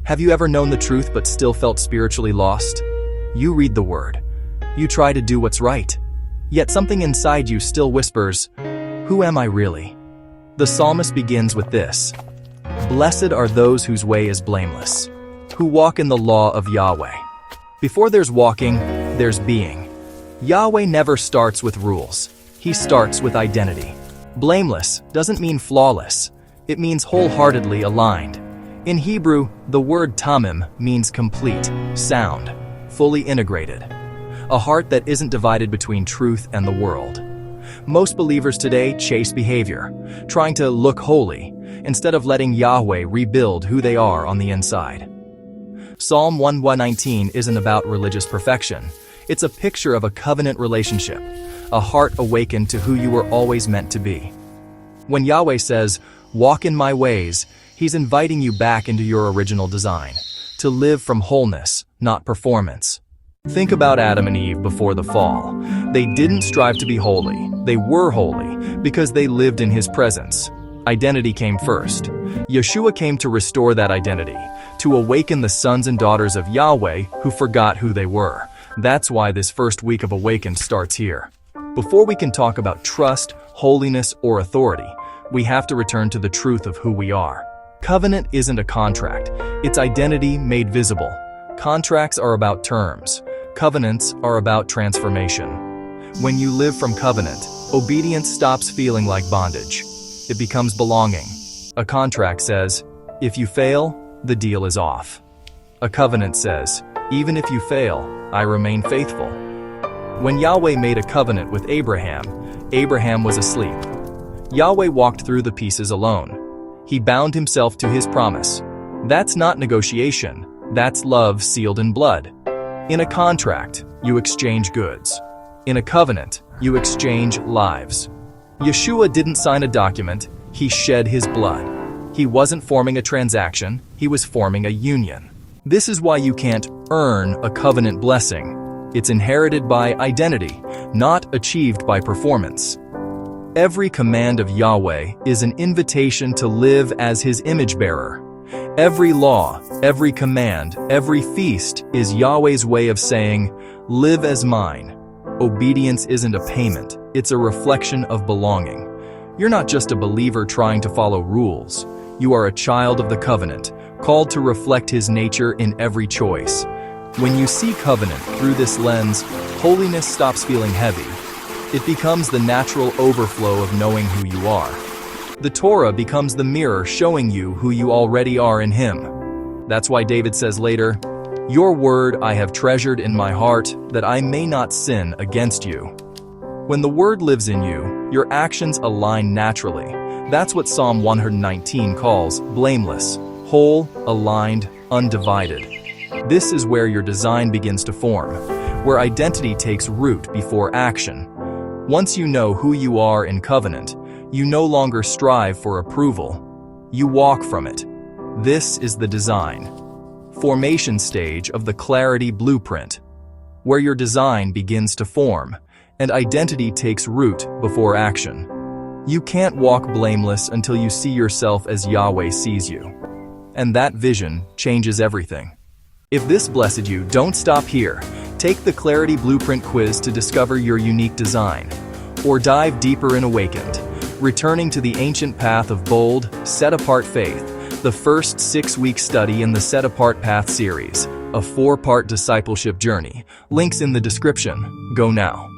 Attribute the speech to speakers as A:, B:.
A: Have you ever known the truth but still felt spiritually lost? You read the word. You try to do what's right. Yet something inside you still whispers, "Who am I really?" The psalmist begins with this: "Blessed are those whose way is blameless, who walk in the law of Yahweh." Before there's walking, there's being. Yahweh never starts with rules. He starts with identity. Blameless doesn't mean flawless. It means wholeheartedly aligned. In Hebrew, the word tamim means complete, sound, fully integrated. A heart that isn't divided between truth and the world. Most believers today chase behavior, trying to look holy, instead of letting Yahweh rebuild who they are on the inside. Psalm 119 isn't about religious perfection. It's a picture of a covenant relationship, a heart awakened to who you were always meant to be. When Yahweh says, "Walk in my ways," He's inviting you back into your original design, to live from wholeness, not performance. Think about Adam and Eve before the fall. They didn't strive to be holy. They were holy because they lived in His presence. Identity came first. Yeshua came to restore that identity, to awaken the sons and daughters of Yahweh who forgot who they were. That's why this first week of Awakened starts here. Before we can talk about trust, holiness, or authority, we have to return to the truth of who we are. Covenant isn't a contract. It's identity made visible. Contracts are about terms. Covenants are about transformation. When you live from covenant, obedience stops feeling like bondage. It becomes belonging. A contract says, "If you fail, the deal is off." A covenant says, "Even if you fail, I remain faithful." When Yahweh made a covenant with Abraham, Abraham was asleep. Yahweh walked through the pieces alone. He bound himself to His promise. That's not negotiation. That's love sealed in blood. In a contract, you exchange goods. In a covenant, you exchange lives. Yeshua didn't sign a document. He shed His blood. He wasn't forming a transaction. He was forming a union. This is why you can't earn a covenant blessing. It's inherited by identity, not achieved by performance. Every command of Yahweh is an invitation to live as His image bearer. Every law, every command, every feast is Yahweh's way of saying, "Live as mine." Obedience isn't a payment, it's a reflection of belonging. You're not just a believer trying to follow rules. You are a child of the covenant, called to reflect His nature in every choice. When you see covenant through this lens, holiness stops feeling heavy. It becomes the natural overflow of knowing who you are. The Torah becomes the mirror showing you who you already are in Him. That's why David says later, "Your word I have treasured in my heart, that I may not sin against you." When the word lives in you, your actions align naturally. That's what Psalm 119 calls blameless, whole, aligned, undivided. This is where your design begins to form, where identity takes root before action. Once you know who you are in covenant, you no longer strive for approval. You walk from it. This is the design, formation stage of the clarity blueprint, where your design begins to form, and identity takes root before action. You can't walk blameless until you see yourself as Yahweh sees you. And that vision changes everything. If this blessed you, don't stop here. Take the Clarity Blueprint quiz to discover your unique design, or dive deeper in Awakened, returning to the ancient path of bold, set-apart faith, the first 6-week study in the Set Apart Path series, a 4-part discipleship journey. Links in the description. Go now.